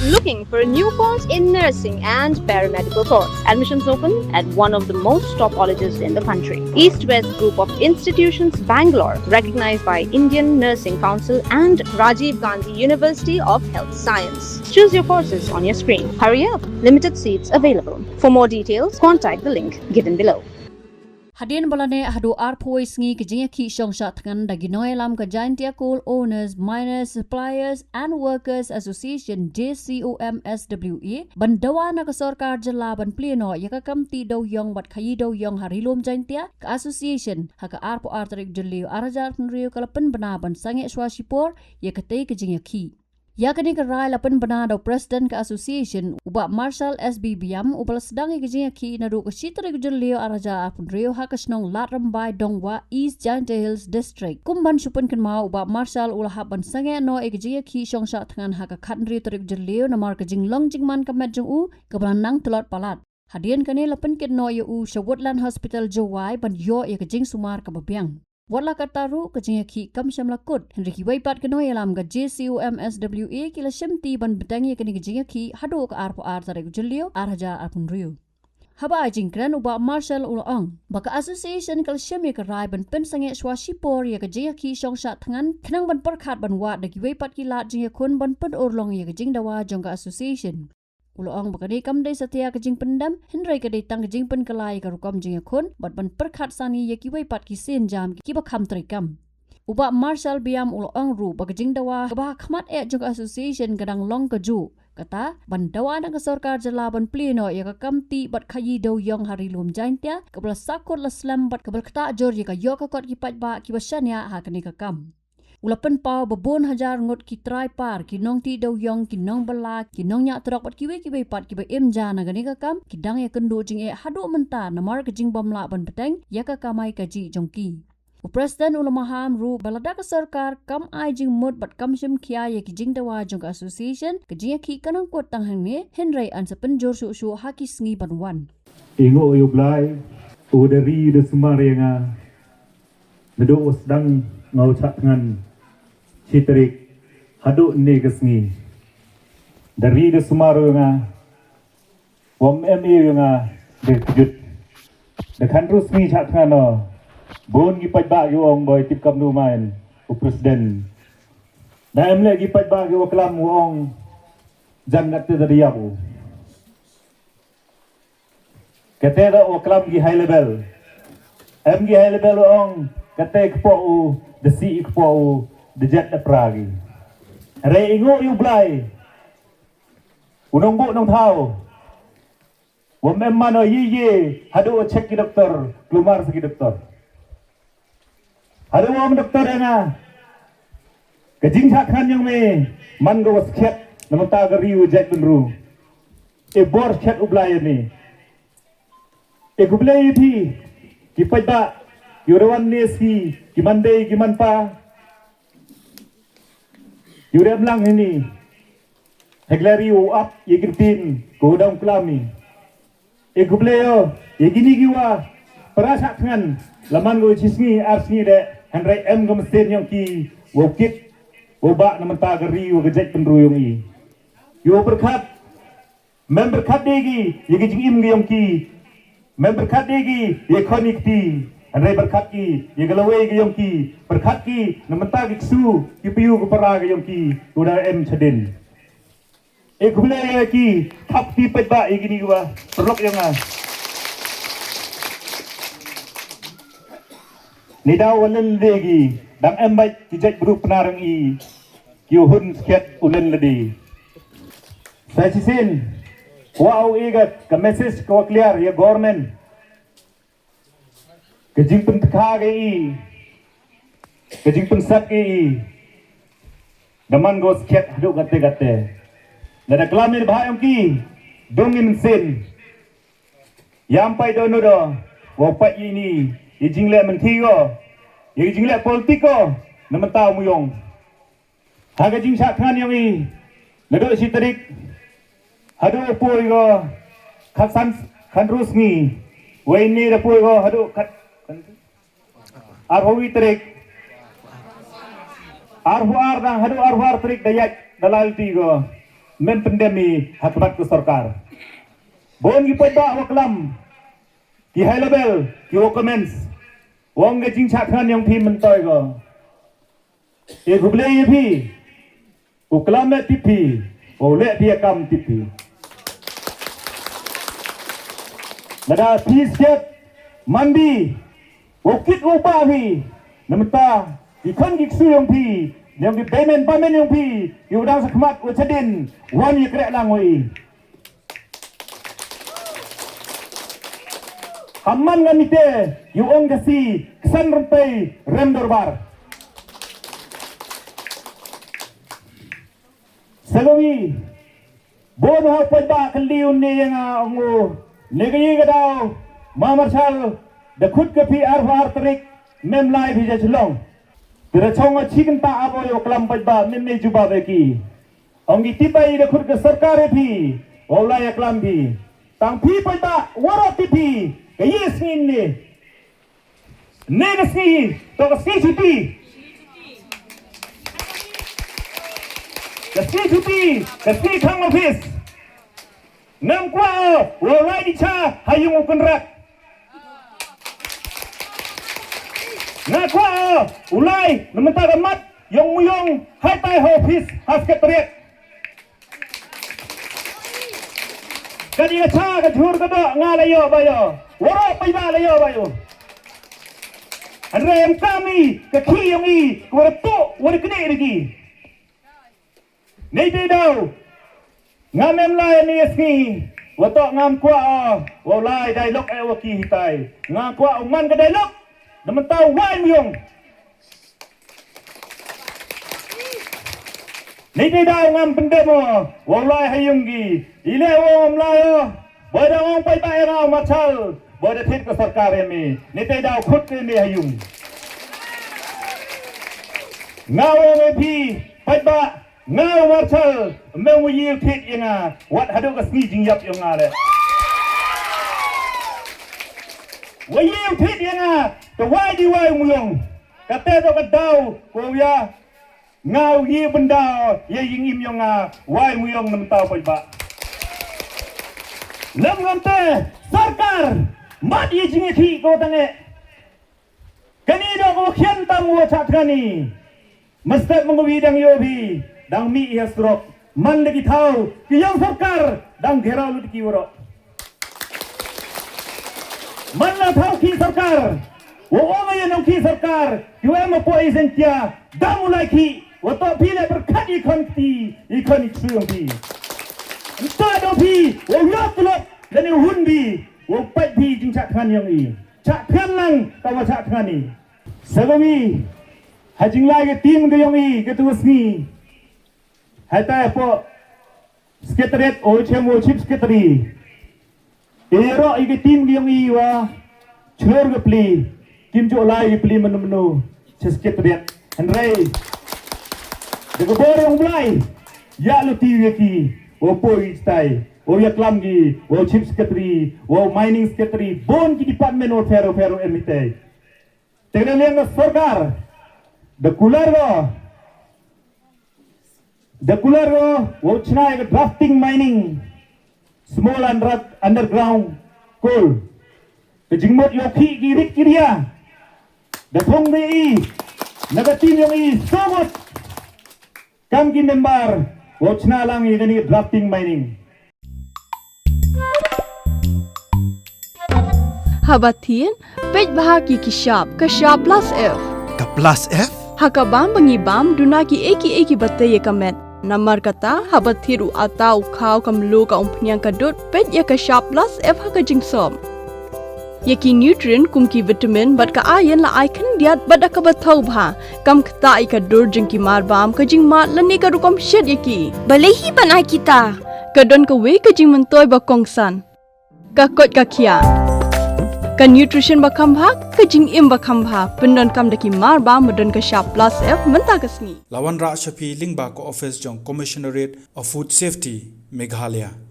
Looking for a new course in nursing and paramedical course? Admissions open at one of the most top colleges in the country. East-West Group of Institutions, Bangalore, recognized by Indian Nursing Council and Rajiv Gandhi University of Health Science. Choose your courses on your screen. Hurry up! Limited seats available. For more details, contact the link given below. Hadien balane hadu arpoi Sngi ke Jingïakhih Shongsha thangan dagi noelam ke Jaintia Coal Owners, Miners, Suppliers and Workers Association JCOMSWE ban Dawa na ke Sarkar Jala ban Plie no ya ke kamti Dewïong bat khayi Dewïong harilom Jaintia ke Association ha ke arpo artarik jeliu arajar penriu ke Pynbna ban Sangeh Shipor ya ke tei ke Jingïakhih. Ya kini kerai lapan benar do Presiden ke Association ubah Marshal SB Biam ubah sedang ke Jingïakhih nadu ke Shitri ke Jelio araja apun rio ha ke Snong Lat Rambai Dongwa East Jaintia Hills District. Kumban supun kan mau ubah Marshal ulah ban Sangeh no ke Jingïakhih Shongsha tangan ha ke khat rio terik Jelio namar ke Jinglong Jingman ke Met Jung ke belanang telot palat. Hadien kini lapan ket no Woodland Hospital Jowai ban yo ke Jing Sumar ke Babiang. Wala kataru ke Jingïakhih kam syam lakut Henry Waipat ke noyalam ke JCOMSWE kila syamti ban betangi ke Jingïakhih hadu ke arpo tarik jelio arhaja arpun riu. Haba jingkran uba Marshal Ulaong baka association kal syami ke rai ban pen Sangeh Shipor ya ke Jingïakhih Shongsha tangan kenang ban perkhat ban wat dagi Waipat kilat Jingïakhun ban pen urlong ya ke Jing Dawa jong ke association. Uloong bakani kam day setia ke Jing Pendam Henry ke datang ke Jing Pen kelai ke rukam Jingïakhun bat ban perkhat sani ya ki Waipat ki sen jam ki bakam trikam. Uba Marshal Biam Uloong ru baka Jing Dawa ke bah khmat jong association kadang long ke ju kata ban Dawa na ke Sarkar Jala ban Plie no ya ke kamti bat khayi Dewïong harilum Jaintia ke bala sakut laslam bat ke berkata jor ya ke yo ke kot ki pat ba ki basanya ha kini ke kam. Ulapan pau babon hajar ngot ki try par ki nong ti Dewïong ki nong bala ki nong nya trok pat ki we pat ki ba emja na gani ka kam ki dang ya kendo jing hadu mentar namar ke Jing Bamla ban peteng ya ka kamai kaji jongki. Presiden ulamaham ru balada ke Sarkar kam ai Jing mut bat kam syam khia ya ki Jing Dawa jong association ke Jingïakhih kanang kot tang hang ne Henry an sepen jor su haki Sngi ban wan. Ingo yo blai udari de sumarenga nedo sedang ngau chat ngan Citrik haduk ni ke Sngi dari de sumaru nga wam ME nga de jut de kanru Sngi chat ngano bon gi pat ba Dewïong boy tip kam nu main u presiden da emle gi pat ba gi waklam wong jangat te dari aku kete da waklam gi high level em gi high level ong kete kpo u de si kpo u de jet de pragi re ingo yu blai unong bu nong thau wam em mano ye hadu check ki doktor keluar segi doktor hadu wam doktor nga ke Jingïakhih yang me man go skhet namata ga riu jet benru e bor chet u blai ni e gublai thi ki pajba yurewan nesi ki mande ki manpa Yurem lang ini heglari up yegirtin kodang klami egubleo yegini giwa perasa tangan laman go chisni arsni de handrai em gomsten yang ki wokit wobak namanta gari wo gejek penruyung i yo berkat member kat degi yegi jingim gi yang ki member kat degi ye konikti Andai berkat ki, ye galawai ke yong ki, berkat ki, namenta ki ksu, ki piu ke para ke yong ki, udah em cedin. Kubule ki, thap ti pet ba, gini gua, perlok yang ah. Nida walen lagi, dang em baik ki jek beru penarang i, ki uhun sket ulen ledi. Saya sisin, wow igat, ke message kau clear ya government. Kejing pentekha gei, kejing pensat gei, daman go sket haduk gate. Nada kelamir bahayam ki, dongin sen. Yampai dono do, wapat ini, ijing le menti go, ijing le politik go, namentau muyong. Haga jing sakhan yang i, nado si terik, hadu pui go, khasan khandrus ni, wei ni da pui go hadu khat. Arhawi terik arhuar dan hadu arhuar terik dayak dalal tigo men pandemi hakibat ke sarkar. Bon gi pada waklam ki high level ki comments wong ge Jingïakhih yang pi mentoi go. E guble ye pi uklam le tipi ole dia kam tipi. Nada pisket mandi wakit ubah pi namta ikon giksu yang pi yang di payment yang pi udang sakmat uchadin wan ye krek lang oi. Hamman ngamite yung kasi kesan rentai rem dorbar. Sagawi bon ha pada kaliun ni yang ongo negeri gadau mamarshal the khud ke pi ar trik mem lai bhi ja Shillong. Tira chonga chicken ta abo yo klam pada mem ne juba beki. Ongi tibai the khud ke sarkar phi ola ya klam bhi. Tang phi pada wara tipi kaya Sngi ni. Nega Sngi to Sngi chuti. Sngi chuti, Sngi thang office. Ngam kwa wala di cha hayung ukun Nga kwa ulay namanta gamat yung muyong hai tai office secretariat. Kadi nga cha ka jhur ka do nga layo bayo. Waro pa iba layo bayo. Anrem kami ka khi yung i wala to wala kene rigi. Nei dei daw. Nga memlay ni Sngi wato ngam kwa walay dialog e waki hitai. Nga kwa man ka dialog naman tao why mo yung niti daw ngam pende mo walay hayung gi ile wo amlayo boda ong pai pai ra machal boda thit ka sarkar mi niti daw khut ni hayung ngawo me phi pai ba ngawo machal me mo yil thit yanga wat hadu ka Sngi jingyap yung ngale wa yil thit yanga the why di why muyong kate to kadau ko ya ngau yi benda ye yingim yong why muyong nam tao pai ba lam ngamte sarkar mat yi Jingïakhih ko tange kani do ko khian tam wo chat kani mastat mengwi dang yo bi dang mi ya strok man lagi thau ki yang sarkar dang ghera lut ki woro man la thau ki sarkar wo ngayon ang ki sarkar yung mo po isentia damu lagi wato pile berkat ikon yung pi ito do pi wo yok tulok dan yung hundi wo pat pi Jingïakhih yang i Jingïakhih lang tawa Jingïakhih ni sagami hajing lagi tim ke yang i ketua Sngi hata po sekretariat o chemo chief secretary ero i tim yang i wa chur ke Plie Kim jo lai Plie menu sekretariat Henry de gobor yang mulai ya lu tiweki wo poi stai wo ya klamgi wo chief secretary wo mining secretary bon ki department o fero emite tegnalian sarkar de kulargo wo chna drafting mining small and underground coal ke jingmot yoki girik kiria Datong ni nagatin yung somot kamgi member watch na lang yung drafting mining. Hadien pej bahagi kishap plus F. Ka plus F? Hakabam bangibam dunaki eki batay kamet. Namar kata habathiru atau kau kamlu ka umpnyang kadut pej ya kishap plus F hakajingsom. Yaki nutrient kumki vitamin bat ka ayan la icon diat bada ka bathau bha kam kta ika dur jingki marbam ka jingma lani ka rukom shed yaki balehi banai kita kadon ka we ka jing mentoy ba kongsan ka kot ka kia ka nutrition ba khambha ka jing im ba khambha pendon kam daki marbam medon ka sharp plus F menta ka Sngi Lawan Ra Shapi Lingba ko office jong commissionerate of food safety Meghalaya